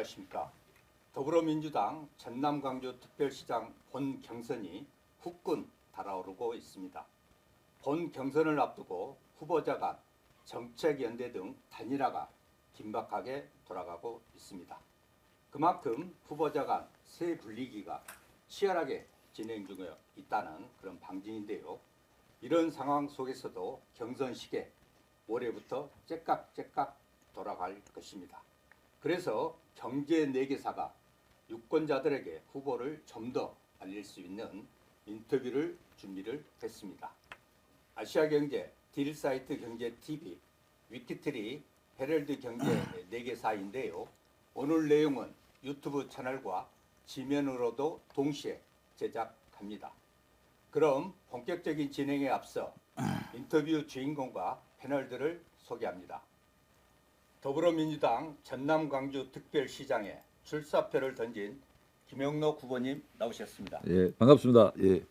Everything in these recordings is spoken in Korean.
안녕하십니까. 더불어민주당 전남 광주 특별시장 본 경선이 후끈 달아오르고 있습니다. 본 경선을 앞두고 후보자 간 정책 연대 등 단일화가 긴박하게 돌아가고 있습니다. 그만큼 후보자 간 세 분리기가 치열하게 진행 중에 있다는 그런 방증인데요. 이런 상황 속에서도 경선 시계 올해부터 째깍째깍 돌아갈 것입니다. 그래서 경제 내개사가 유권자들에게 후보를 좀 더 알릴 수 있는 인터뷰를 준비를 했습니다. 아시아경제, 딜사이트 경제TV, 위키트리, 헤럴드 경제 내개사인데요. 오늘 내용은 유튜브 채널과 지면으로도 동시에 제작합니다. 그럼 본격적인 진행에 앞서 인터뷰 주인공과 패널들을 소개합니다. 더불어민주당 전남 광주 특별시장에 출사표를 던진 김영록 후보님 나오셨습니다. 예, 반갑습니다. 예.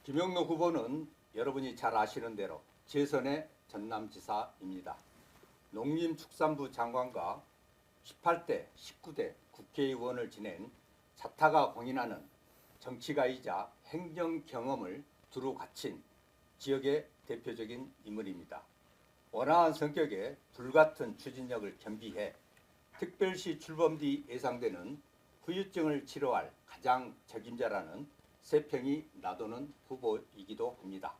김영록 후보는 여러분이 잘 아시는 대로 재선의 전남지사입니다. 농림축산부 장관과 18대, 19대 국회의원을 지낸 자타가 공인하는 정치가이자 행정 경험을 두루 갖춘 지역의 대표적인 인물입니다. 온화한 성격에 불같은 추진력을 겸비해 특별시 출범 뒤 예상되는 후유증을 치료할 가장 적임자라는 세평이 나도는 후보이기도 합니다.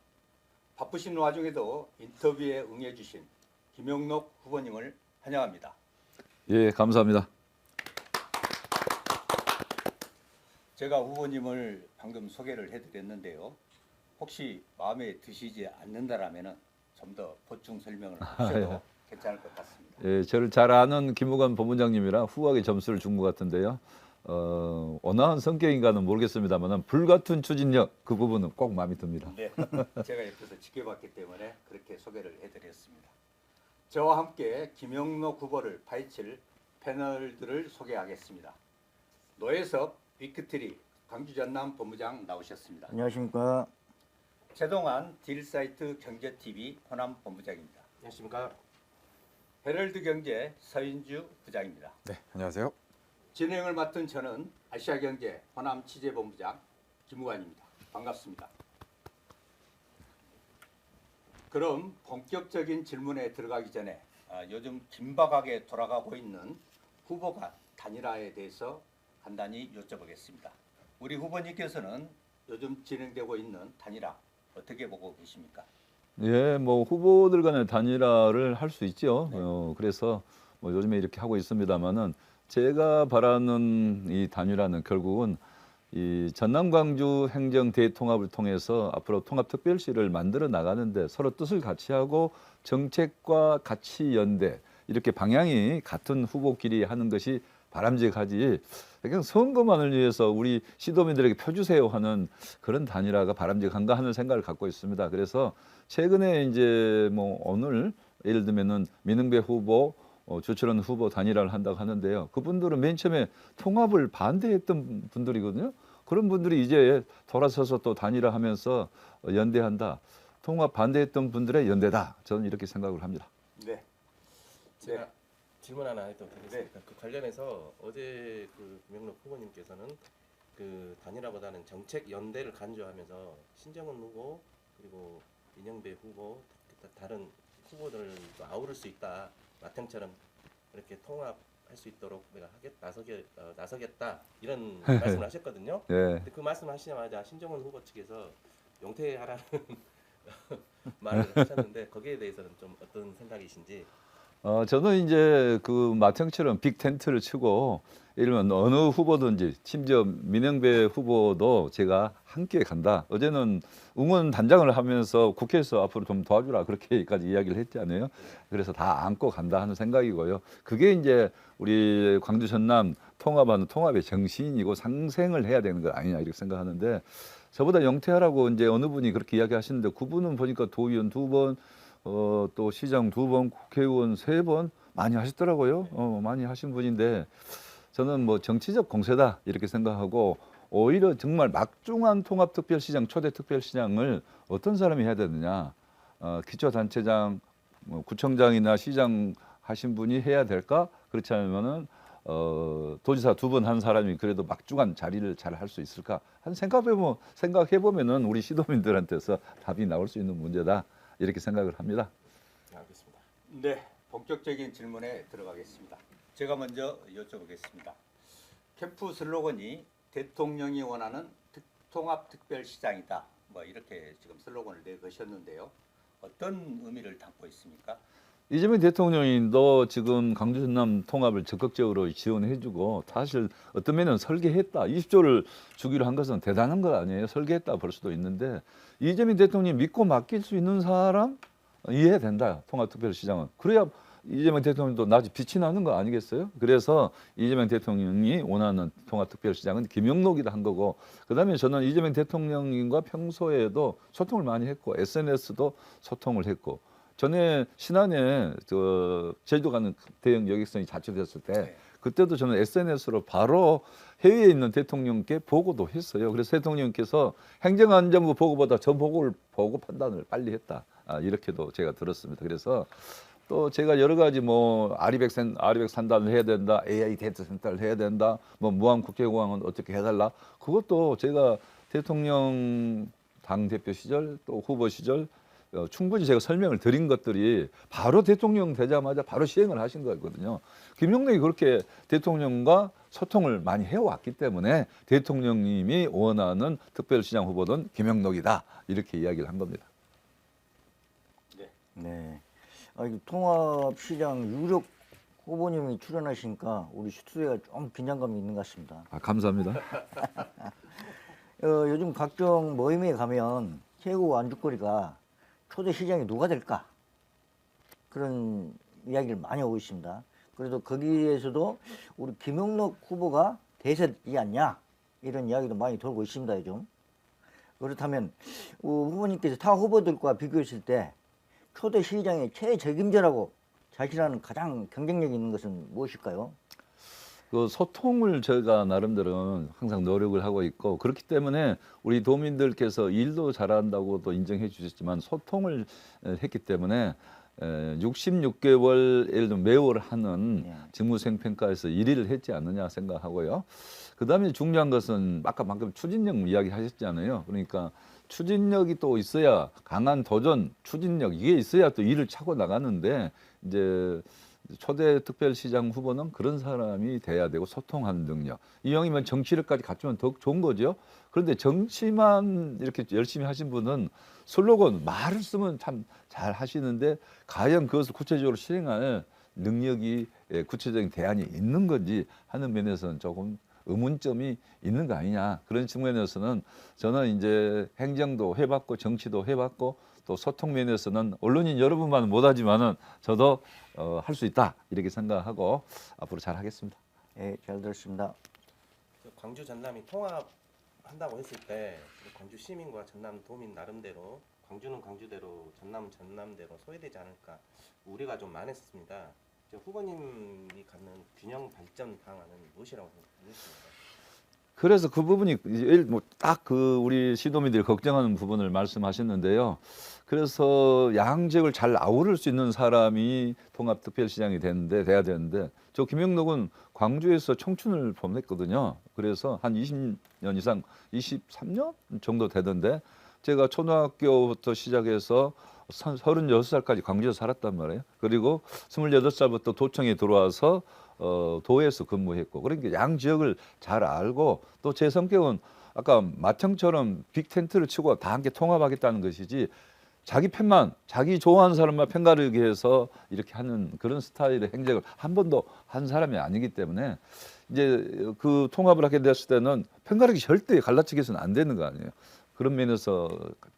바쁘신 와중에도 인터뷰에 응해주신 김영록 후보님을 환영합니다. 예, 감사합니다. 제가 후보님을 방금 소개를 해드렸는데요. 혹시 마음에 드시지 않는다라면 좀 더 보충 설명을 하셔도 괜찮을 것 같습니다. 예, 저를 잘 아는 김우관 본부장님이라 후하게 점수를 준 것 같은데요. 온화한 성격인가는 모르겠습니다만 불같은 추진력 그 부분은 꼭 마음에 듭니다. 네, 제가 옆에서 지켜봤기 때문에 그렇게 소개를 해드렸습니다. 저와 함께 김영록 후보를 파헤칠 패널들을 소개하겠습니다. 노혜섭 위크트리 광주 전남 본부장 나오셨습니다. 안녕하십니까. 최동환 딜사이트 경제TV 호남 본부장입니다. 안녕하십니까. 헤럴드 경제 서인주 부장입니다. 네, 안녕하세요. 진행을 맡은 저는 아시아경제 호남 취재본부장 김우관입니다. 반갑습니다. 그럼 본격적인 질문에 들어가기 전에 요즘 긴박하게 돌아가고 있는 후보 간 단일화에 대해서 간단히 여쭤보겠습니다. 우리 후보님께서는 요즘 진행되고 있는 단일화 어떻게 보고 계십니까? 예, 뭐 후보들 간의 단일화를 할 수 있죠. 네. 그래서 뭐 요즘에 이렇게 하고 있습니다만은 제가 바라는 이 단일화는 결국은 이 전남 광주 행정 대통합을 통해서 앞으로 통합특별시를 만들어 나가는데 서로 뜻을 같이 하고 정책과 같이 연대 이렇게 방향이 같은 후보끼리 하는 것이 바람직하지. 그냥 선거만을 위해서 우리 시도민들에게 펴주세요 하는 그런 단일화가 바람직한가 하는 생각을 갖고 있습니다. 그래서 최근에 이제 뭐 오늘 예를 들면은 민흥배 후보, 조철원 후보 단일화를 한다고 하는데요. 그분들은 맨 처음에 통합을 반대했던 분들이거든요. 그런 분들이 이제 돌아서서 또 단일화하면서 연대한다. 통합 반대했던 분들의 연대다. 저는 이렇게 생각을 합니다. 네. 제가 질문 하나 해도 되겠습니까? 네. 그 관련해서 어제 그 김영록 후보님께서는 그 단일화보다는 정책 연대를 강조하면서 신정은 후보 그리고 민영배 후보 다른 후보들을 또 아우를 수 있다. 마탱처럼 이렇게 통합할 수 있도록 내가 나서겠다 이런 말씀을 하셨거든요. 예. 근데 그 말씀하시자마자 신정은 후보 측에서 용퇴하라는 말을 하셨는데 거기에 대해서는 좀 어떤 생각이신지. 저는 이제 그 마청처럼 빅 텐트를 치고 이러면 어느 후보든지 심지어 민영배 후보도 제가 함께 간다. 어제는 응원 단장을 하면서 국회에서 앞으로 좀 도와주라 그렇게까지 이야기를 했잖아요. 그래서 다 안고 간다 하는 생각이고요. 그게 이제 우리 광주 전남 통합하는 통합의 정신이고 상생을 해야 되는 것 아니냐 이렇게 생각하는데 저보다 영퇴하라고 이제 어느 분이 그렇게 이야기하시는데 그분은 보니까 도의원 2번 또 시장 2번, 국회의원 3번 많이 하셨더라고요. 많이 하신 분인데 저는 뭐 정치적 공세다 이렇게 생각하고 오히려 정말 막중한 통합특별시장, 초대특별시장을 어떤 사람이 해야 되느냐. 기초단체장, 구청장이나 시장 하신 분이 해야 될까? 그렇지 않으면은 도지사 2번 한 사람이 그래도 막중한 자리를 잘 할 수 있을까? 한 생각해 보면은 우리 시도민들한테서 답이 나올 수 있는 문제다 이렇게 생각을 합니다. 알겠습니다. 네, 본격적인 질문에 들어가겠습니다. 제가 먼저 여쭤보겠습니다. 캠프 슬로건이 대통령이 원하는 통합특별시장이다. 뭐 이렇게 지금 슬로건을 내거셨는데요. 어떤 의미를 담고 있습니까? 이재명 대통령도 지금 강주 전남 통합을 적극적으로 지원해주고 사실 어떤 면은 설계했다. 20조를 주기로 한 것은 대단한 거 아니에요. 설계했다 볼 수도 있는데 이재명 대통령이 믿고 맡길 수 있는 사람 이해된다. 통합특별시장은. 그래야 이재명 대통령도 낮에 빛이 나는 거 아니겠어요? 그래서 이재명 대통령이 원하는 통합특별시장은 김영록이다 한 거고 그다음에 저는 이재명 대통령과 평소에도 소통을 많이 했고 SNS도 소통을 했고 전에 신안에 제주도 가는 대형 여객선이 자초됐을 때 네. 그때도 저는 SNS로 바로 해외에 있는 대통령께 보고도 했어요. 그래서 대통령께서 행정안전부 보고보다 저 보고를 보고 판단을 빨리 했다. 이렇게도 제가 들었습니다. 그래서 또 제가 여러 가지 뭐 아리백 산단을 해야 된다, AI 데이터 센터를 해야 된다, 뭐 무한 국제공항은 어떻게 해달라. 그것도 제가 대통령 당 대표 시절 또 후보 시절 충분히 제가 설명을 드린 것들이 바로 대통령 되자마자 바로 시행을 하신 거거든요. 김용록이 그렇게 대통령과 소통을 많이 해왔기 때문에 대통령님이 원하는 특별시장 후보는 김용록이다 이렇게 이야기를 한 겁니다. 네. 네. 통합시장 유력 후보님이 출연하시니까 우리 스튜디오가 좀 긴장감이 있는 것 같습니다. 감사합니다. 요즘 각종 모임에 가면 최고 안주거리가 초대 시장이 누가 될까? 그런 이야기를 많이 하고 있습니다. 그래도 거기에서도 우리 김용록 후보가 대세지 않냐? 이런 이야기도 많이 돌고 있습니다, 요즘. 그렇다면 후보님께서 타 후보들과 비교했을 때 초대 시장의 최적임자라고 자신하는 가장 경쟁력 있는 것은 무엇일까요? 그 소통을 저희가 나름대로 항상 노력을 하고 있고 그렇기 때문에 우리 도민들께서 일도 잘한다고도 인정해 주셨지만 소통을 했기 때문에 66개월 예를 들면 매월 하는 직무수행 평가에서 1위를 했지 않느냐 생각하고요. 그다음에 중요한 것은 아까 방금 추진력 이야기 하셨잖아요. 그러니까 추진력이 또 있어야 강한 도전, 추진력 이게 있어야 또 일을 차고 나가는데 이제 초대 특별시장 후보는 그런 사람이 돼야 되고 소통하는 능력. 이왕이면 정치력까지 갖추면 더 좋은 거죠. 그런데 정치만 이렇게 열심히 하신 분은 슬로건 말을 쓰면 참 잘 하시는데 과연 그것을 구체적으로 실행할 능력이 구체적인 대안이 있는 건지 하는 면에서는 조금 의문점이 있는 거 아니냐. 그런 측면에서는 저는 이제 행정도 해봤고 정치도 해봤고 또 소통 면에서는 언론인 여러분만은 못하지만은 저도 할 수 있다 이렇게 생각하고 앞으로 잘 하겠습니다. 네, 잘 들었습니다. 광주 전남이 통합한다고 했을 때 광주 시민과 전남 도민 나름대로 광주는 광주대로 전남은 전남대로 소외되지 않을까 우려가 좀 많았습니다. 후보님이 갖는 균형 발전 방안은 무엇이라고 생각하십니까? 그래서 그 부분이 딱 그 우리 시도민들이 걱정하는 부분을 말씀하셨는데요. 그래서 양 지역을 잘 아우를 수 있는 사람이 통합특별시장이 돼야 되는데 저 김영록은 광주에서 청춘을 보냈거든요. 그래서 한 20년 이상 23년 정도 되던데 제가 초등학교부터 시작해서 36살까지 광주에서 살았단 말이에요. 그리고 28살부터 도청에 들어와서 도에서 근무했고 그러니까 양 지역을 잘 알고 또 제 성격은 아까 마청처럼 빅텐트를 치고 다 함께 통합하겠다는 것이지 자기 편만 자기 좋아하는 사람만 편가르기 해서 이렇게 하는 그런 스타일의 행적을 한 번도 한 사람이 아니기 때문에 이제 그 통합을 하게 됐을 때는 편가르기 절대 갈라치기해서는 안 되는 거 아니에요. 그런 면에서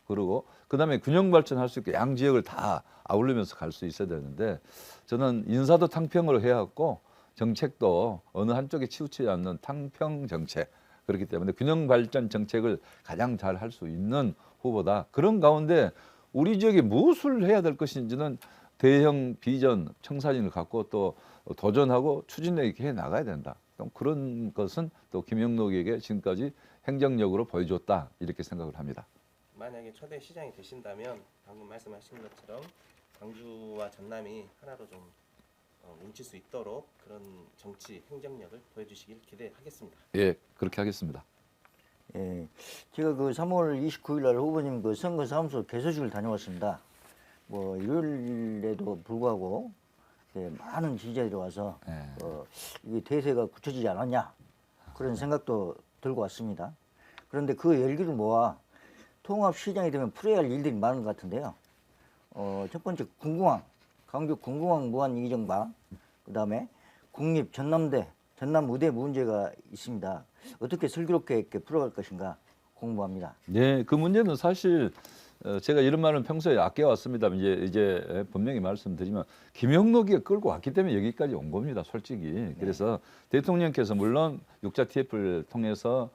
그러고 그다음에 균형 발전할 수 있게 양 지역을 다 아우르면서 갈 수 있어야 되는데 저는 인사도 탕평으로 해왔고 정책도 어느 한쪽에 치우치지 않는 탕평 정책 그렇기 때문에 균형 발전 정책을 가장 잘 할 수 있는 후보다. 그런 가운데 우리 지역에 무엇을 해야 될 것인지는 대형 비전 청사진을 갖고 또 도전하고 추진력 있게 해 나가야 된다. 그런 것은 또 김영록에게 지금까지 행정력으로 보여줬다 이렇게 생각을 합니다. 만약에 초대 시장이 되신다면 방금 말씀하신 것처럼 광주와 전남이 하나로 좀 뭉칠 수 있도록 그런 정치 행정력을 보여주시길 기대하겠습니다. 예, 그렇게 하겠습니다. 예, 제가 그 3월 29일 날 후보님 그 선거사무소 개소식을 다녀왔습니다. 뭐 일요일에도 불구하고 많은 지지자들이 와서 예. 이게 대세가 굳혀지지 않았냐 그런 생각도 들고 왔습니다. 그런데 그 열기를 모아 통합시장이 되면 풀어야 할 일들이 많은 것 같은데요. 첫 번째 군공항, 광주 군공항 무한 이정박, 그 다음에 국립 전남의대 문제가 있습니다. 어떻게 슬기롭게 이렇게 풀어갈 것인가 공부합니다. 네, 그 문제는 사실 제가 이런 말은 평소에 아껴왔습니다. 이제 분명히 말씀드리면 김영록이가 끌고 왔기 때문에 여기까지 온 겁니다, 솔직히. 그래서 대통령께서 물론 육자 TF를 통해서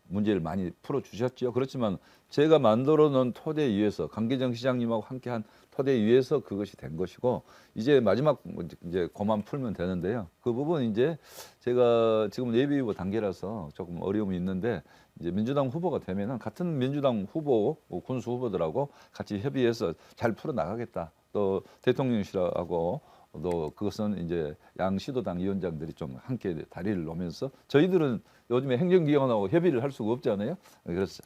문제를 많이 풀어주셨죠. 그렇지만 제가 만들어 놓은 토대 위에서 강기정 시장님하고 함께한 토대 위에서 그것이 된 것이고 이제 마지막 이제 고만 풀면 되는데요. 그 부분 이제 제가 지금 예비 후보 단계라서 조금 어려움이 있는데 이제 민주당 후보가 되면은 같은 민주당 후보 군수 후보들하고 같이 협의해서 잘 풀어 나가겠다. 또 대통령실하고 또 그것은 이제 양 시도당 위원장들이 좀 함께 다리를 놓으면서 저희들은 요즘에 행정기관하고 협의를 할 수가 없잖아요. 그래서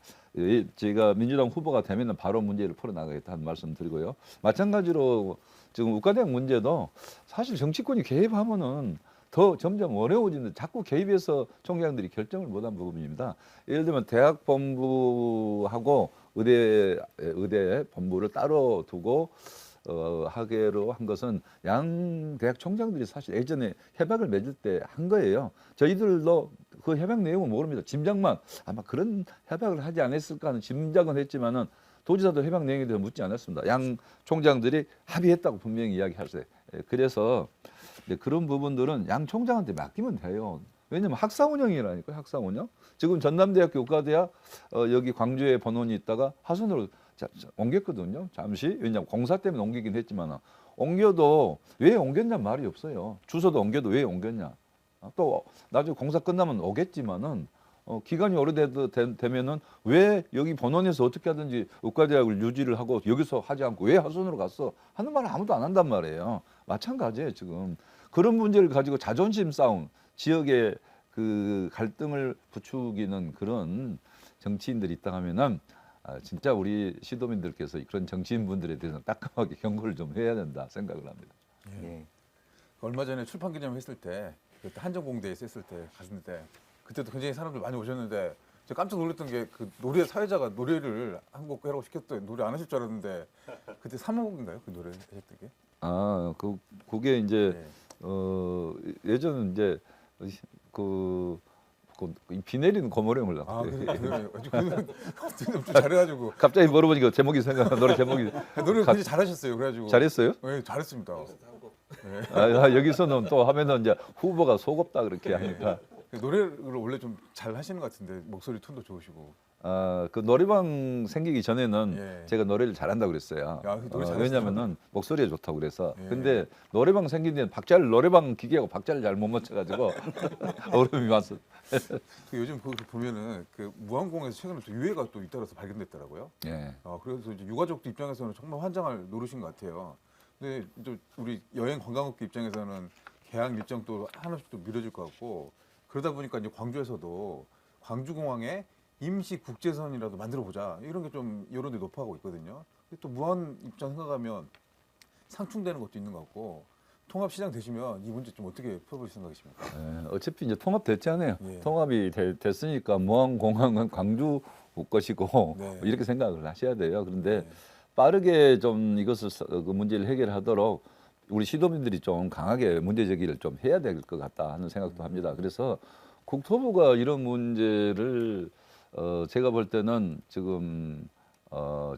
제가 민주당 후보가 되면 바로 문제를 풀어나가겠다는 말씀 드리고요. 마찬가지로 지금 우과대학 문제도 사실 정치권이 개입하면은 더 점점 어려워지는데 자꾸 개입해서 총장들이 결정을 못한 부분입니다. 예를 들면 대학 본부하고 의대 본부를 따로 두고 하기로 한 것은 양 대학 총장들이 사실 예전에 협약을 맺을 때 한 거예요. 저희들도 그 협약 내용은 모릅니다. 짐작만 아마 그런 협약을 하지 않았을까 하는 짐작은 했지만은 도지사도 협약 내용에 대해서 묻지 않았습니다. 양 총장들이 합의했다고 분명히 이야기하세요. 그래서 그런 부분들은 양 총장한테 맡기면 돼요. 왜냐면 학사 운영이라니까요. 학사 운영. 지금 전남대학교 의과대학 여기 광주에 본원이 있다가 하순으로 옮겼거든요. 잠시. 왜냐하면 공사 때문에 옮기긴 했지만 옮겨도 왜 옮겼냐 말이 없어요. 주소도 옮겨도 왜 옮겼냐. 또 나중에 공사 끝나면 오겠지만은 기간이 오래되면은 왜 여기 본원에서 어떻게 하든지 의과대학을 유지를 하고 여기서 하지 않고 왜 하순으로 갔어 하는 말을 아무도 안 한단 말이에요. 마찬가지예요. 지금 그런 문제를 가지고 자존심 싸움, 지역의 그 갈등을 부추기는 그런 정치인들이 있다 하면은 진짜 우리 시도민들께서 그런 정치인분들에 대해서 따끔하게 경고를 좀 해야 된다 생각을 합니다. 예. 얼마 전에 출판 기념 했을 때 그때 한정공대에서 했을 때 갔는데 그때도 굉장히 사람들 많이 오셨는데 제가 깜짝 놀랐던 게 그 노래 사회자가 노래를 한 곡 하라고 시켰더니 노래 안 하실 줄 알았는데 그때 3호곡인가요? 그 노래 하셨던 게? 그게 이제 네. 예전은 이제 비 내리는 고모령을 아, 나왔어요. 좀 잘해가지고 갑자기 물어보니까 제목이 생각나. 노래 제목이 노래 굉장히 잘하셨어요. 그래가지고 잘했어요? 네, 잘했습니다. 여기서는 또 하면은 이제 후보가 속없다 그렇게 하니까. 노래를 원래 좀 잘 하시는 것 같은데 목소리 톤도 좋으시고. 그 노래방 생기기 전에는 예. 제가 노래를 잘한다고 그랬어요. 야, 노래 잘하시잖아요. 왜냐면은 목소리가 좋다고 그래서. 예. 근데 노래방 생긴 데는 노래방 기계하고 박자를 잘 못 맞춰가지고 어려움이 많았어. 요즘 그 보면은 그 무안공에서 최근에 또 유해가 또 잇따라서 발견됐더라고요. 예. 그래서 이제 유가족들 입장에서는 정말 환장할 노릇인 것 같아요. 근데 또 우리 여행 관광업계 입장에서는 개항 일정도 하나씩 또 미뤄질 것 같고 그러다 보니까 이제 광주에서도 광주공항에 임시 국제선이라도 만들어 보자 이런 게 좀 여론이 높아가고 있거든요. 근데 또 무안 입장 생각하면 상충되는 것도 있는 것 같고 통합시장 되시면 이 문제 좀 어떻게 풀어볼 생각이십니까? 어차피 이제 통합됐잖아요. 예. 통합이 됐으니까 무안공항은 광주 것이고 네. 이렇게 생각을 하셔야 돼요. 그런데 네. 빠르게 좀 이것을 그 문제를 해결하도록 우리 시도민들이 좀 강하게 문제 제기를 좀 해야 될 것 같다 하는 생각도 합니다. 그래서 국토부가 이런 문제를 제가 볼 때는 지금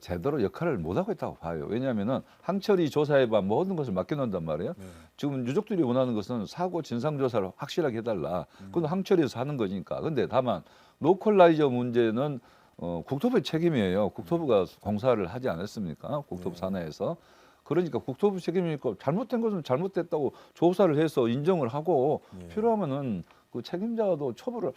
제대로 역할을 못 하고 있다고 봐요. 왜냐하면은 항철이 조사해봐 모든 것을 맡겨놓는단 말이에요. 네. 지금 유족들이 원하는 것은 사고 진상 조사를 확실하게 해달라. 그건 항철에서 하는 거니까. 근데 다만 로컬라이저 문제는 국토부의 책임이에요. 국토부가 공사를 하지 않았습니까? 국토부 네. 산하에서. 그러니까 국토부 책임이니까 잘못된 것은 잘못됐다고 조사를 해서 인정을 하고 네. 필요하면은 그 책임자도 처벌을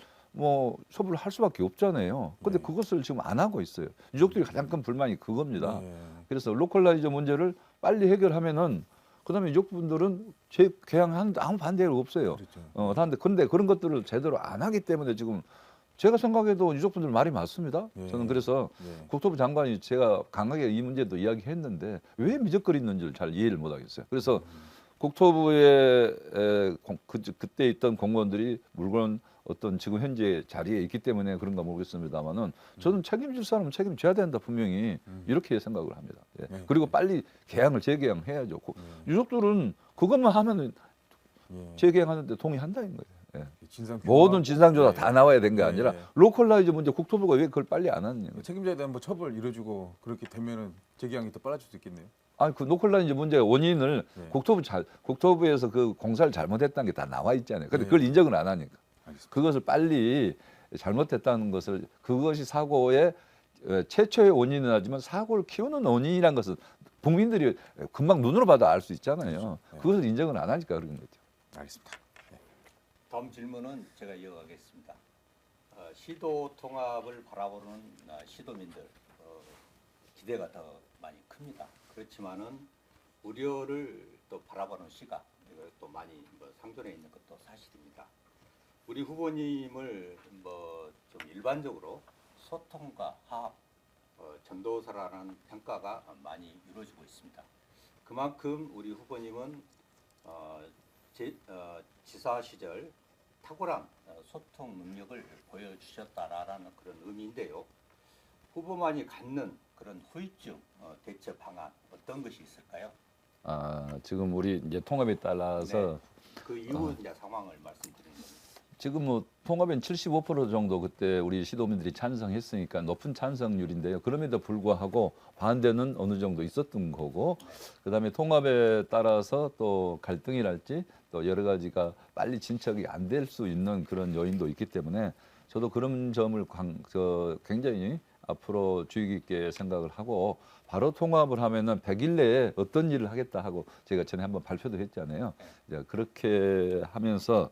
할 수밖에 없잖아요. 근데 네. 그것을 지금 안 하고 있어요. 유족들이 가장 큰 불만이 그겁니다. 네. 그래서 로컬라이저 문제를 빨리 해결하면은 그다음에 유족분들은 제 개항하는데 아무 반대가 없어요. 그렇죠. 근데 그런 것들을 제대로 안 하기 때문에 지금 제가 생각해도 유족분들 말이 맞습니다. 예. 저는 그래서 예. 국토부 장관이 제가 강하게 이 문제도 이야기했는데 왜 미적거리는지를 잘 이해를 못하겠어요. 그래서 국토부에 그때 있던 공무원들이 물론 어떤 지금 현재 자리에 있기 때문에 그런가 모르겠습니다만은 저는 책임질 사람은 책임져야 된다 분명히 이렇게 생각을 합니다. 예. 네. 그리고 빨리 재개항해야죠. 네. 유족들은 그것만 하면은 예. 재개항하는데 동의한다는 거예요. 예. 진상 모든 진상조사 예. 다 나와야 된 게 예, 아니라 예. 로컬라이즈 문제 국토부가 왜 그걸 빨리 안 하느냐. 책임자에 대한 뭐 처벌 이뤄주고 그렇게 되면은 재개항이 더 빨라질 수 있겠네요. 아니 그 로컬라이즈 문제의 원인을 네. 국토부에서 그 공사를 잘못했다는 게 다 나와 있잖아요. 근데 네. 그걸 인정을 안 하니까 알겠습니다. 그것을 빨리 잘못했다는 것을 그것이 사고의 최초의 원인은 하지만 사고를 키우는 원인이란 것은 국민들이 금방 눈으로 봐도 알 수 있잖아요. 그렇죠. 네. 그것을 인정을 안 하니까 그런 거죠. 알겠습니다. 다음 질문은 제가 이어가겠습니다. 시도 통합을 바라보는 시도민들 기대가 더 많이 큽니다. 그렇지만은 우려를 또 바라보는 시각 또 많이 상존해 있는 것도 사실입니다. 우리 후보님을 좀 일반적으로 소통과 화합, 전도사라는 평가가 많이 이루어지고 있습니다. 그만큼 우리 후보님은 지사 시절 탁월한 소통 능력을 보여주셨다라는 그런 의미인데요. 후보만이 갖는 그런 후유증 대처 방안 어떤 것이 있을까요? 지금 우리 이제 통합에 따라서 그 이후 이제 상황을 말씀드리는 겁니다. 지금 뭐 통합엔 75% 정도 그때 우리 시도민들이 찬성했으니까 높은 찬성률인데요. 그럼에도 불구하고 반대는 어느 정도 있었던 거고, 그다음에 통합에 따라서 또 갈등이랄지 또 여러 가지가 빨리 진척이 안 될 수 있는 그런 요인도 있기 때문에 저도 그런 점을 굉장히 앞으로 주의 깊게 생각을 하고 바로 통합을 하면은 100일 내에 어떤 일을 하겠다 하고 제가 전에 한번 발표도 했잖아요. 이제 그렇게 하면서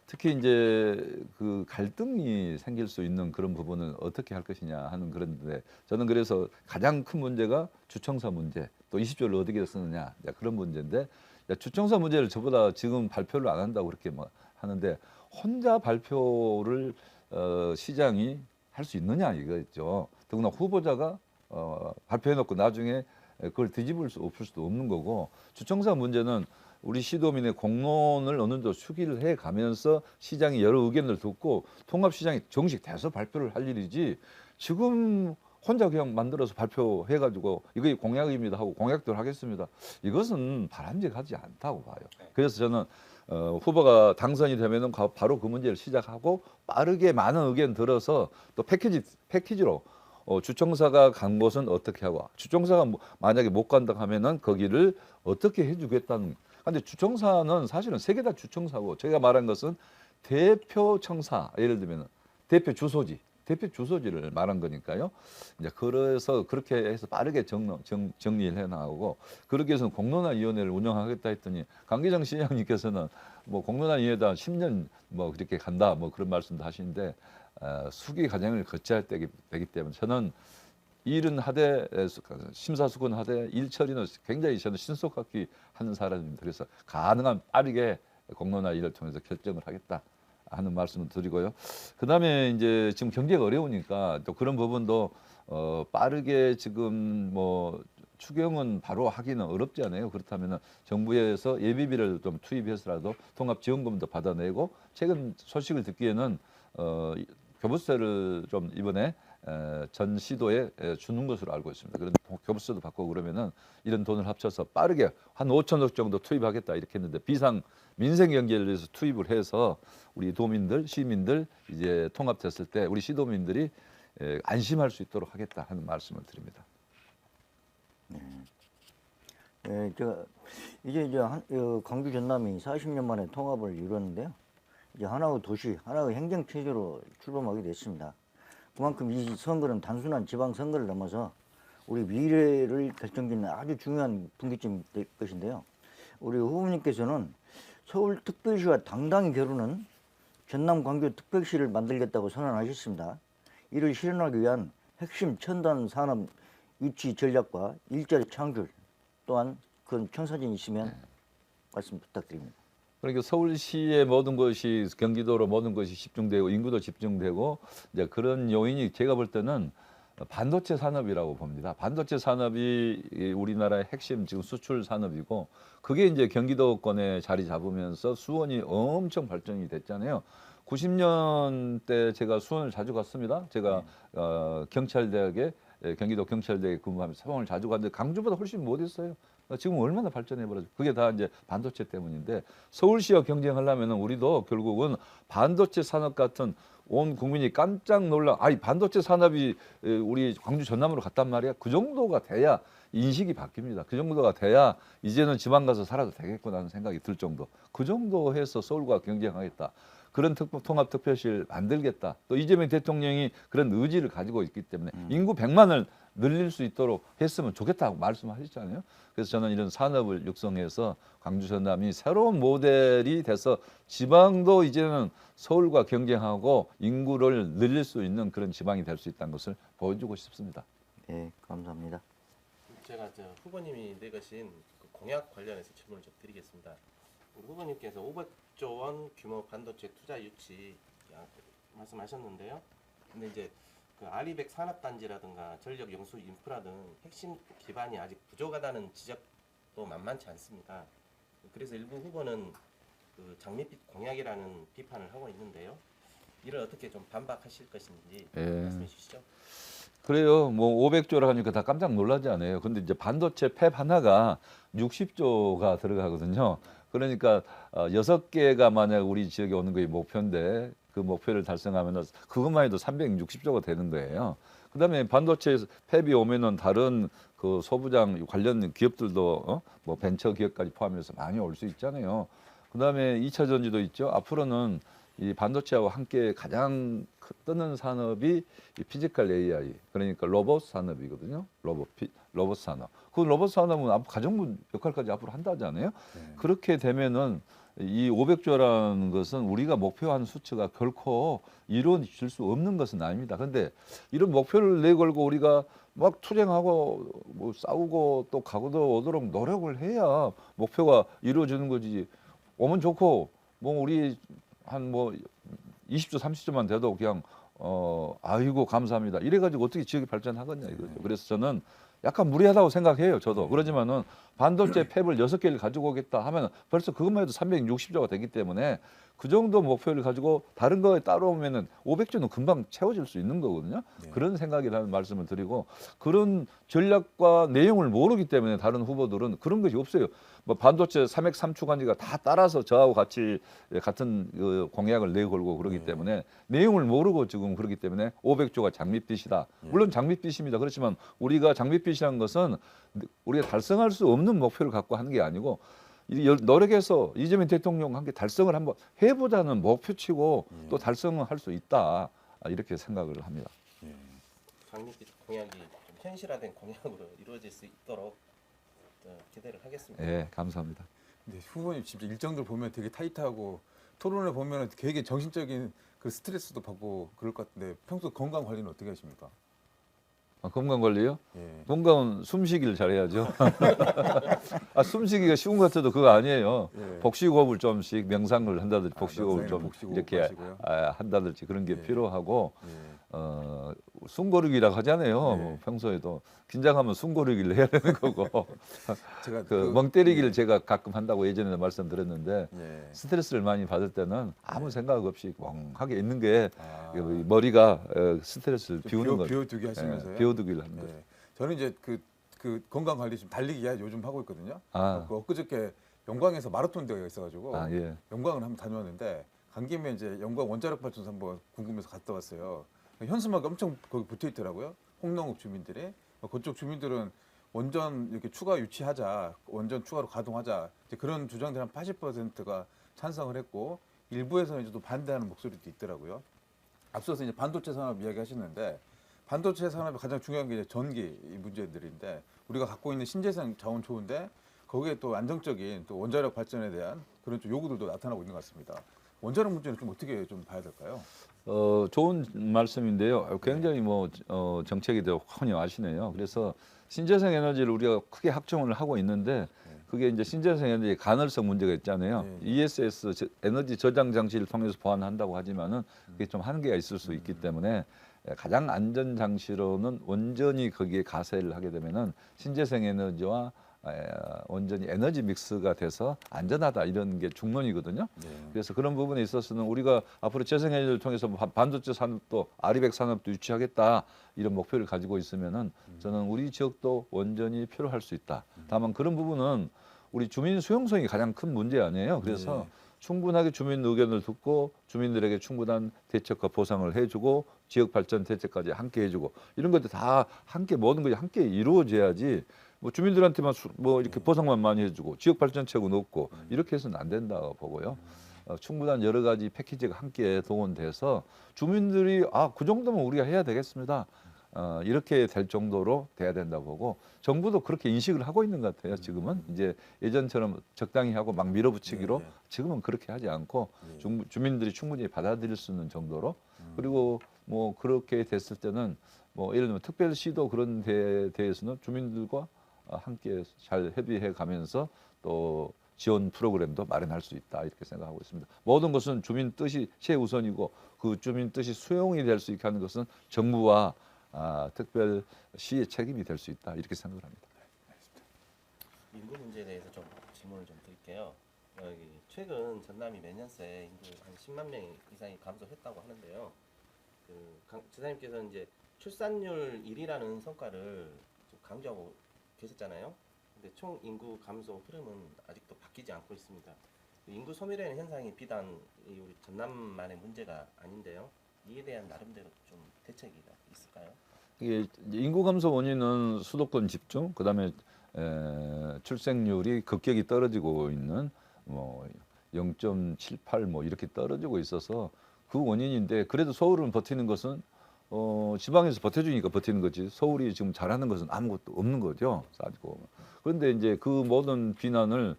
특히 이제 그 갈등이 생길 수 있는 그런 부분은 어떻게 할 것이냐 하는 그런데 저는 그래서 가장 큰 문제가 주청사 문제 또 20조를 어떻게 쓰느냐 그런 문제인데 주청사 문제를 저보다 지금 발표를 안 한다고 그렇게 뭐 하는데 혼자 발표를 시장이 할 수 있느냐 이거죠. 더구나 후보자가 발표해놓고 나중에 그걸 뒤집을 수 없을 수도 없는 거고 주청사 문제는 우리 시도민의 공론을 어느 정도 수기를 해가면서 시장이 여러 의견을 듣고 통합시장이 정식 돼서 발표를 할 일이지 지금 혼자 그냥 만들어서 발표해가지고 이거 공약입니다 하고 공약대로 하겠습니다. 이것은 바람직하지 않다고 봐요. 그래서 저는 후보가 당선이 되면은 바로 그 문제를 시작하고 빠르게 많은 의견 들어서 또 패키지로 주청사가 간 곳은 어떻게 하고 주청사가 만약에 못 간다 하면은 거기를 어떻게 해주겠다는. 근데 주청사는 사실은 세 개 다 주청사고 제가 말한 것은 대표 청사 예를 들면 대표 주소지를 말한 거니까요. 이제 그래서 그렇게 해서 빠르게 정리를 해 나가고 그렇게 해서 공론화위원회를 운영하겠다 했더니 강기정 시장님께서는 뭐 공론화위원회다 10년 뭐 그렇게 간다 뭐 그런 말씀도 하시는데 수기 과정을 거쳐야 되기 때문에 저는 일은 하되 심사숙고는 하되 일 처리는 굉장히 저는 신속하게 하는 사람입니다. 그래서 가능한 빠르게 공론화위를 통해서 결정을 하겠다 하는 말씀을 드리고요. 그다음에 이제 지금 경제가 어려우니까 또 그런 부분도 빠르게 지금 뭐 추경은 바로 하기는 어렵지 않아요. 그렇다면 정부에서 예비비를 좀 투입해서라도 통합지원금도 받아내고 최근 소식을 듣기에는 교부세를 좀 이번에 전 시도에 주는 것으로 알고 있습니다. 그런데 교부세도 받고 그러면은 이런 돈을 합쳐서 빠르게 한 5천억 정도 투입하겠다 이렇게 했는데 비상 민생 경제를 위해서 투입을 해서 우리 도민들, 시민들 이제 통합됐을 때 우리 시도민들이 안심할 수 있도록 하겠다 하는 말씀을 드립니다. 이제 광주 전남이 40년 만에 통합을 이루었는데요. 이제 하나의 도시, 하나의 행정 체제로 출범하게 됐습니다. 그만큼 이 선거는 단순한 지방 선거를 넘어서 우리 미래를 결정짓는 아주 중요한 분기점이 될 것인데요. 우리 후보님께서는 서울특별시와 당당히 겨루는 전남 광주 특별시를 만들겠다고 선언하셨습니다. 이를 실현하기 위한 핵심 첨단 산업 유치 전략과 일자리 창출 또한 그런 청사진이 있으면 말씀 부탁드립니다. 그러니까 서울시의 모든 것이 경기도로 모든 것이 집중되고 인구도 집중되고 이제 그런 요인이 제가 볼 때는 반도체 산업이라고 봅니다. 반도체 산업이 우리나라의 핵심 지금 수출 산업이고 그게 이제 경기도권에 자리 잡으면서 수원이 엄청 발전이 됐잖아요. 90년대 제가 수원을 자주 갔습니다. 제가 경찰대학에 경기도 경찰대에 근무하면서 수원을 자주 갔는데 강주보다 훨씬 못했어요. 지금 얼마나 발전해 버렸죠. 그게 다 이제 반도체 때문인데 서울시와 경쟁하려면 우리도 결국은 반도체 산업 같은 온 국민이 깜짝 놀라. 아니 반도체 산업이 우리 광주 전남으로 갔단 말이야. 그 정도가 돼야 인식이 바뀝니다. 그 정도가 돼야 이제는 지방 가서 살아도 되겠구나는 생각이 들 정도. 그 정도 해서 서울과 경쟁하겠다. 그런 통합특별시를 만들겠다. 또 이재명 대통령이 그런 의지를 가지고 있기 때문에 인구 100만을 늘릴 수 있도록 했으면 좋겠다고 말씀하셨잖아요. 그래서 저는 이런 산업을 육성해서 광주 전남이 새로운 모델이 돼서 지방도 이제는 서울과 경쟁하고 인구를 늘릴 수 있는 그런 지방이 될 수 있다는 것을 보여주고 싶습니다. 네, 감사합니다. 제가 후보님이 내가신 그 공약 관련해서 질문을 좀 드리겠습니다. 우리 후보님께서 500조 원 규모 반도체 투자 유치 말씀하셨는데요. 근데 이제 그 아리백 산업단지라든가 전력 영수 인프라 등 핵심 기반이 아직 부족하다는 지적도 만만치 않습니다. 그래서 일부 후보는 그 장밋빛 공약이라는 비판을 하고 있는데요. 이를 어떻게 좀 반박하실 것인지 말씀해 주시죠. 그래요. 뭐 500조라 하니까 다 깜짝 놀라지 않아요. 근데 이제 반도체 팹 하나가 60조가 들어가거든요. 그러니까 6개가 만약 우리 지역에 오는 게 목표인데 그 목표를 달성하면 그것만 해도 360조가 되는 거예요. 그다음에 반도체 팹이 오면은 다른 그 소부장 관련 기업들도 뭐 벤처 기업까지 포함해서 많이 올 수 있잖아요. 그다음에 2차 전지도 있죠. 앞으로는 이 반도체하고 함께 가장 뜨는 산업이 이 피지컬 AI, 그러니까 로봇 산업이거든요. 로봇 산업. 그 로봇 산업은 가정부 역할까지 앞으로 한다잖아요. 그렇게 되면은 이 500조라는 것은 우리가 목표한 수치가 결코 이루어질 수 없는 것은 아닙니다. 근데 이런 목표를 내걸고 우리가 막 투쟁하고 뭐 싸우고 또 가고도 오도록 노력을 해야 목표가 이루어지는 거지. 오면 좋고 뭐 우리 한 뭐 20조 30조만 돼도 그냥 아이고 감사합니다. 이래가지고 어떻게 지역이 발전하겠냐 이거죠. 그래서 저는 약간 무리하다고 생각해요. 저도. 그러지만은 반도체 팹을 6개를 가지고 오겠다 하면 벌써 그것만 해도 360조가 되기 때문에 그 정도 목표를 가지고 다른 거에 따라오면은 500조는 금방 채워질 수 있는 거거든요. 그런 생각이라는 말씀을 드리고 그런 전략과 내용을 모르기 때문에 다른 후보들은 그런 것이 없어요. 뭐 반도체 3핵 3추간지가 다 따라서 저하고 같이 같은 그 공약을 내걸고 그러기 때문에 내용을 모르고 지금 그러기 때문에 500조가 장밋빛이다. 물론 장밋빛입니다. 그렇지만 우리가 장밋빛이라는 것은 우리가 달성할 수 없는 목표를 갖고 하는 게 아니고 노력해서 이재명 대통령과 함께 달성을 한번 해보자는 목표치고 또 달성을 할 수 있다. 이렇게 생각을 합니다. 장밋빛 공약이 좀 현실화된 공약으로 이루어질 수 있도록 기대를 하겠습니다. 네, 감사합니다. 근데 후보님 진짜 일정들 보면 되게 타이트하고 토론을 보면 되게 정신적인 그 스트레스도 받고 그럴 것 같은데 평소 건강 관리는 어떻게 하십니까? 건강 관리요? 예. 건강은 숨쉬기를 잘해야죠. 숨쉬기가 쉬운 것 같아도 그거 아니에요. 예. 복식호흡을 좀씩 명상을 한다든지 복식호흡을 명상이나 좀 복식호흡 이렇게 하시고요? 한다든지 그런 게 예. 필요하고 예. 숨고르기라고 하잖아요. 예. 뭐 평소에도 긴장하면 숨고르기를 해야 되는 거고 제가 멍 때리기를 제가 가끔 한다고 예전에 말씀드렸는데 예. 스트레스를 많이 받을 때는 아무 생각 없이 멍하게 있는 게 아. 머리가 스트레스를 좀 비우는 거죠. 비워두기 하시면서요? 비워두기를 하는 거죠. 예. 저는 이제 그 건강 관리 지금 달리기 요즘 하고 있거든요. 그 엊그저께 영광에서 마라톤 대회가 있어가지고 예. 영광을 한번 다녀왔는데 간 김에 이제 영광 원자력 발전소 한번 궁금해서 갔다 왔어요. 현수막이 엄청 거기 붙어 있더라고요. 홍농읍 주민들이. 그쪽 주민들은 원전 이렇게 추가 유치하자, 원전 추가로 가동하자 이제 그런 주장들 한 80%가 찬성을 했고 일부에서는 이제 또 반대하는 목소리도 있더라고요. 앞서서 이제 반도체 산업 이야기하셨는데 반도체 산업의 가장 중요한 게 이제 전기 문제들인데 우리가 갖고 있는 신재생 자원 좋은데 거기에 또 안정적인 또 원자력 발전에 대한 그런 좀 요구들도 나타나고 있는 것 같습니다. 원자력 문제는 좀 어떻게 좀 봐야 될까요? 좋은 말씀인데요. 굉장히 정책에 대해 훤히 아시네요. 그래서 신재생 에너지를 우리가 크게 확충을 하고 있는데 그게 이제 신재생 에너지 간헐적 문제가 있잖아요. 네. ESS 에너지 저장 장치를 통해서 보완한다고 하지만은 그게 좀 한계가 있을 수 있기 때문에 가장 안전 장치로는 온전히 거기에 가세를 하게 되면은 신재생 에너지와 온전히 에너지 믹스가 돼서 안전하다 이런 게 중론이거든요. 네. 그래서 그런 부분에 있어서는 우리가 앞으로 재생에너지를 통해서 반도체 산업도 아리백 산업도 유치하겠다 이런 목표를 가지고 있으면은 저는 우리 지역도 온전히 필요할 수 있다. 다만 그런 부분은 우리 주민 수용성이 가장 큰 문제 아니에요. 그래서 네. 충분하게 주민 의견을 듣고 주민들에게 충분한 대책과 보상을 해주고 지역 발전 대책까지 함께 해주고 이런 것들 다 함께 모든 것이 함께 이루어져야지 뭐 주민들한테만 뭐 이렇게 보상만 많이 해주고 지역 발전책은 없고 이렇게 해서는 안 된다고 보고요. 충분한 여러 가지 패키지가 함께 동원돼서 주민들이 그 정도면 우리가 해야 되겠습니다. 이렇게 될 정도로 돼야 된다고 보고 정부도 그렇게 인식을 하고 있는 것 같아요. 지금은 이제 예전처럼 적당히 하고 막 밀어붙이기로 네, 네. 지금은 그렇게 하지 않고 네. 주민들이 충분히 받아들일 수 있는 정도로 그리고 뭐 그렇게 됐을 때는 뭐 예를 들면 특별시도 그런 데에 대해서는 주민들과 함께 잘 협의해 가면서 또 지원 프로그램도 마련할 수 있다 이렇게 생각하고 있습니다. 모든 것은 주민 뜻이 최우선이고 그 주민 뜻이 수용이 될 수 있게 하는 것은 정부와 특별시의 책임이 될 수 있다 이렇게 생각을 합니다. 인구 문제에 대해서 좀 질문을 좀 드릴게요. 여기 최근 전남이 몇 년 새 인구 한 10만 명 이상이 감소했다고 하는데요. 지사님께서는 이제 출산율 1위라는 성과를 좀 강조하고 계셨잖아요. 근데 총 인구 감소 흐름은 아직도 바뀌지 않고 있습니다. 인구 소멸이라는 현상이 비단 우리 전남만의 문제가 아닌데요. 이에 대한 나름대로 좀 대책이 있을까요? 이게 인구 감소 원인은 수도권 집중, 그다음에 출생률이 급격히 떨어지고 있는 뭐 0.78 뭐 이렇게 떨어지고 있어서 그 원인인데 그래도 서울은 버티는 것은 지방에서 버텨주니까 버티는 거지 서울이 지금 잘하는 것은 아무것도 없는 거죠. 싸지고 그런데 이제 그 모든 비난을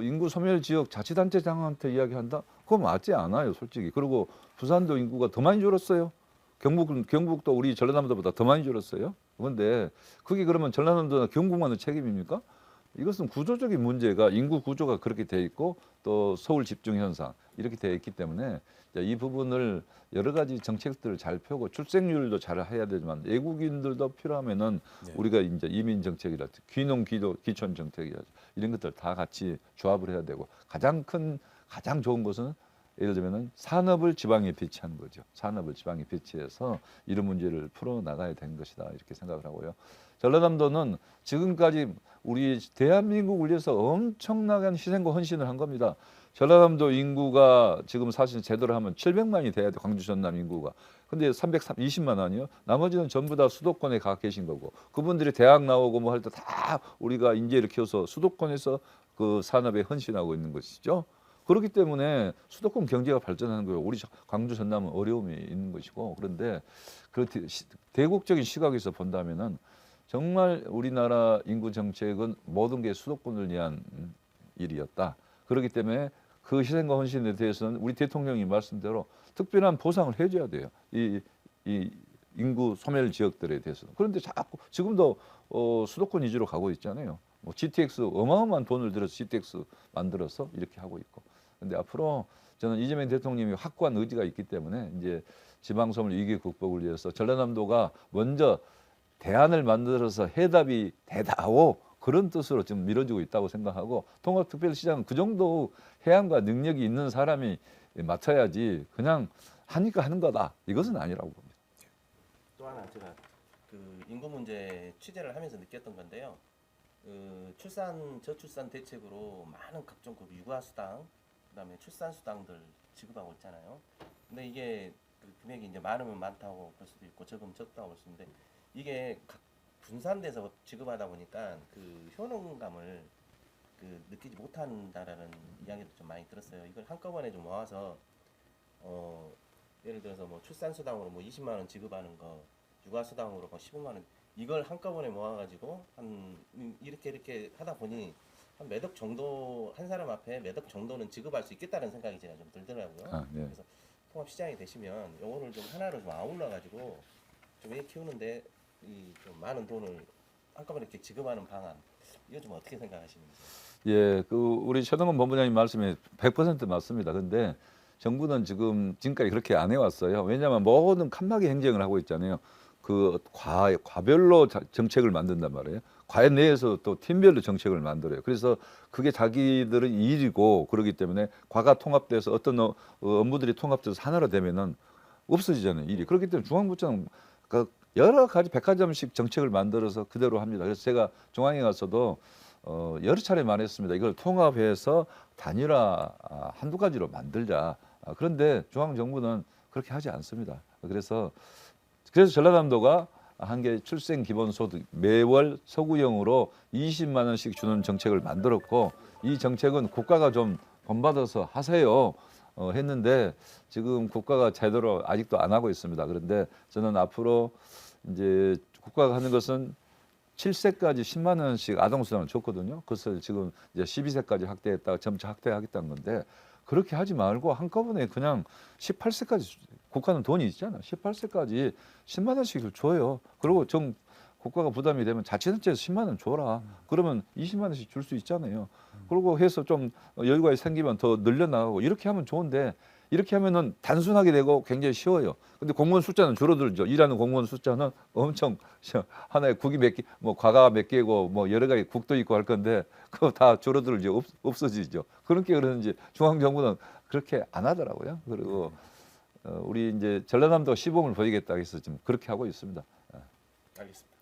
인구 소멸 지역 자치단체장한테 이야기한다? 그거 맞지 않아요, 솔직히. 그리고 부산도 인구가 더 많이 줄었어요. 경북도 우리 전라남도보다 더 많이 줄었어요. 그런데 그게 그러면 전라남도나 경북만의 책임입니까? 이것은 구조적인 문제가 인구 구조가 그렇게 돼 있고 또 서울 집중 현상 이렇게 돼 있기 때문에 이 부분을 여러 가지 정책들을 잘 펴고 출생률도 잘 해야 되지만 외국인들도 필요하면은 네. 우리가 이제 이민 정책이랄지 귀촌 정책이랄지 이런 것들 다 같이 조합을 해야 되고 가장 좋은 것은 예를 들면은 산업을 지방에 배치하는 거죠. 산업을 지방에 배치해서 이런 문제를 풀어 나가야 되는 것이다 이렇게 생각을 하고요. 전라남도는 지금까지 우리 대한민국을 위해서 엄청나게 희생과 헌신을 한 겁니다. 전라남도 인구가 지금 사실 제대로 하면 700만이 돼야 돼. 광주 전남 인구가. 근데 320만 아니요? 나머지는 전부 다 수도권에 가 계신 거고 그분들이 대학 나오고 뭐 할 때 다 우리가 인재를 키워서 수도권에서 그 산업에 헌신하고 있는 것이죠. 그렇기 때문에 수도권 경제가 발전하는 거예요. 우리 광주 전남은 어려움이 있는 것이고 그런데 그 대국적인 시각에서 본다면은 정말 우리나라 인구 정책은 모든 게 수도권을 위한 일이었다. 그렇기 때문에 그 희생과 헌신에 대해서는 우리 대통령이 말씀대로 특별한 보상을 해줘야 돼요. 이 인구 소멸 지역들에 대해서는. 그런데 자꾸 지금도 수도권 위주로 가고 있잖아요. 뭐 GTX 어마어마한 돈을 들여서 GTX 만들어서 이렇게 하고 있고. 근데 앞으로 저는 이재명 대통령이 확고한 의지가 있기 때문에 이제 지방소멸 위기 극복을 위해서 전라남도가 먼저 대안을 만들어서 해답이 되다오 그런 뜻으로 지금 밀어주고 있다고 생각하고 통합특별시장은 그 정도 해안과 능력이 있는 사람이 맡아야지 그냥 하니까 하는 거다 이것은 아니라고 봅니다. 또 하나 제가 그 인구 문제 취재를 하면서 느꼈던 건데요. 저출산 대책으로 많은 각종 그 육아수당, 그다음에 출산수당들 지급하고 있잖아요. 근데 이게 그 금액이 이제 많으면 많다고 볼 수도 있고 적으면 적다고 볼 수 있는데 이게 각 분산돼서 지급하다 보니까 그 효능감을 느끼지 못한다라는 이야기도 좀 많이 들었어요. 이걸 한꺼번에 좀 모아서 예를 들어서 뭐 출산수당으로 뭐 20만 원 지급하는 거, 육아수당으로 뭐 15만 원 이걸 한꺼번에 모아가지고 한 이렇게 하다 보니 한 몇 억 정도 한 사람 앞에 몇 억 정도는 지급할 수 있겠다는 생각이 제가 좀 들더라고요. 네. 그래서 통합시장이 되시면 요거를 좀 하나로 좀 아울러 가지고 좀 애 키우는데 이 좀 많은 돈을 한꺼번에 이렇게 지급하는 방안 이거 좀 어떻게 생각하시는지. 예, 그 우리 최동원 본부장님 말씀이 100% 맞습니다. 근데 정부는 지금까지 그렇게 안 해왔어요. 왜냐하면 모든 칸막이 행정을 하고 있잖아요. 그 과별로 정책을 만든단 말이에요. 과 내에서 또 팀별로 정책을 만들어요. 그래서 그게 자기들의 일이고 그러기 때문에 과가 통합돼서 어떤 업무들이 통합돼서 하나로 되면은 없어지잖아요, 일이. 그렇기 때문에 중앙부처는 그 여러 가지 백화점식 정책을 만들어서 그대로 합니다. 그래서 제가 중앙에 가서도 여러 차례 말했습니다. 이걸 통합해서 단일화 한두 가지로 만들자. 그런데 중앙정부는 그렇게 하지 않습니다. 그래서 전라남도가 한 개 출생 기본소득 매월 서구형으로 20만 원씩 주는 정책을 만들었고 이 정책은 국가가 좀 본받아서 하세요 했는데 지금 국가가 제대로 아직도 안 하고 있습니다. 그런데 저는 앞으로 이제 국가가 하는 것은 7세까지 10만 원씩 아동수당을 줬거든요. 그래서 지금 이제 12세까지 확대했다가 점차 확대하겠다는 건데 그렇게 하지 말고 한꺼번에 그냥 18세까지 국가는 돈이 있잖아. 18세까지 10만 원씩 줘요. 그리고 국가가 부담이 되면 자치단체에서 10만 원 줘라. 그러면 20만 원씩 줄 수 있잖아요. 그리고 해서 좀 여유가 생기면 더 늘려나가고 이렇게 하면 좋은데 이렇게 하면은 단순하게 되고 굉장히 쉬워요. 근데 공무원 숫자는 줄어들죠. 일하는 공무원 숫자는 엄청 하나에 국이 몇 개, 뭐 과가 몇 개고 뭐 여러 가지 국도 있고 할 건데 그거 다 줄어들죠. 없어지죠. 그렇게 그러는지 중앙정부는 그렇게 안 하더라고요. 그리고 우리 이제 전라남도 시범을 보이겠다 해서 지금 그렇게 하고 있습니다. 알겠습니다.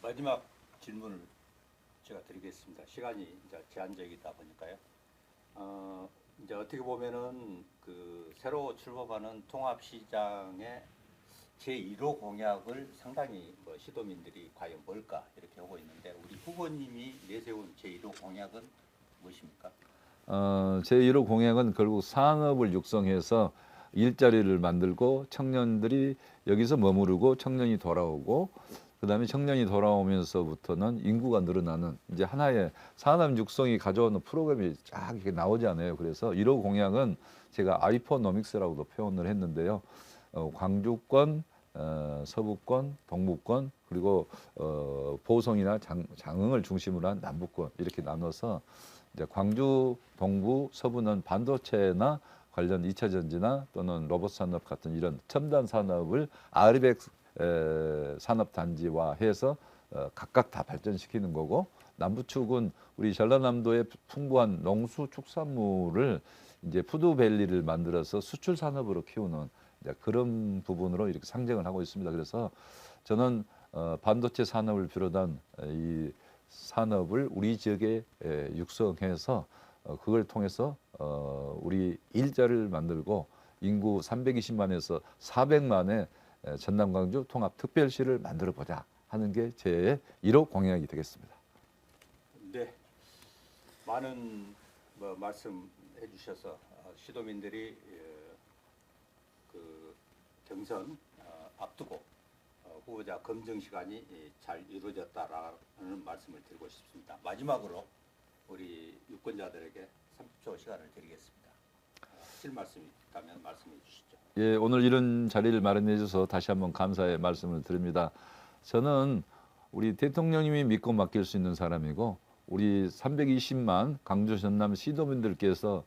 마지막 질문을 제가 드리겠습니다. 시간이 이제 제한적이다 보니까요. 이제 어떻게 보면은 그 새로 출범하는 통합시장의 제1호 공약을 상당히 뭐 시도민들이 과연 뭘까 이렇게 하고 있는데 우리 후보님이 내세운 제1호 공약은 무엇입니까? 제1호 공약은 결국 산업을 육성해서 일자리를 만들고 청년들이 여기서 머무르고 청년이 돌아오고 그다음에 청년이 돌아오면서부터는 인구가 늘어나는 이제 하나의 산업 육성이 가져오는 프로그램이 쫙 이렇게 나오잖아요. 그래서 1호 공약은 제가 아이포노믹스라고도 표현을 했는데요. 광주권, 서부권, 동부권 그리고 보성이나 장흥을 중심으로 한 남부권 이렇게 나눠서 이제 광주, 동부, 서부는 반도체나 관련 2차 전지나 또는 로봇 산업 같은 이런 첨단 산업을 아르백 산업 단지화 해서 각각 다 발전시키는 거고 남부축은 우리 전라남도의 풍부한 농수축산물을 이제 푸드밸리를 만들어서 수출 산업으로 키우는 이제 그런 부분으로 이렇게 상정을 하고 있습니다. 그래서 저는 반도체 산업을 비롯한 이 산업을 우리 지역에 육성해서 그걸 통해서 우리 일자리를 만들고 인구 320만에서 400만의 전남 광주 통합 특별시를 만들어 보자 하는 게 제 1호 공약이 되겠습니다. 네, 많은 뭐 말씀해 주셔서 시도민들이 그 경선 앞두고 후보자 검증 시간이 잘 이루어졌다라는 말씀을 드리고 싶습니다. 마지막으로 우리 유권자들에게 30초 시간을 드리겠습니다. 하실 말씀이 있다면 말씀해 주시죠. 예, 오늘 이런 자리를 마련해 주셔서 다시 한번 감사의 말씀을 드립니다. 저는 우리 대통령님이 믿고 맡길 수 있는 사람이고 우리 320만 광주 전남 시도민들께서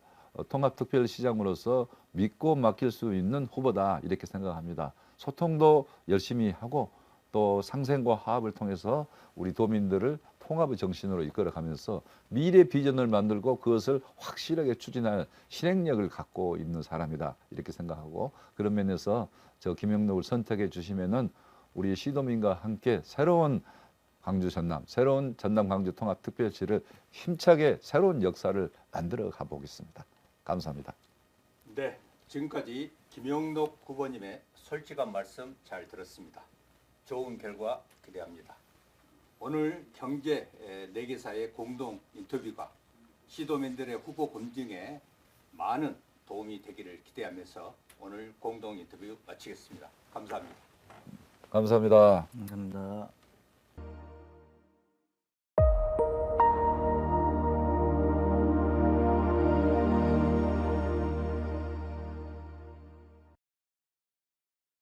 통합특별시장으로서 믿고 맡길 수 있는 후보다 이렇게 생각합니다. 소통도 열심히 하고 또 상생과 화합을 통해서 우리 도민들을 통합의 정신으로 이끌어가면서 미래 비전을 만들고 그것을 확실하게 추진할 실행력을 갖고 있는 사람이다 이렇게 생각하고 그런 면에서 저 김영록을 선택해 주시면은 우리 시도민과 함께 새로운 광주 전남, 새로운 전남 광주 통합 특별시를 힘차게 새로운 역사를 만들어 가보겠습니다. 감사합니다. 네, 지금까지 김영록 후보님의 솔직한 말씀 잘 들었습니다. 좋은 결과 기대합니다. 오늘 경제 4개사의 공동 인터뷰가 시도민들의 후보 검증에 많은 도움이 되기를 기대하면서 오늘 공동 인터뷰 마치겠습니다. 감사합니다. 감사합니다. 감사합니다.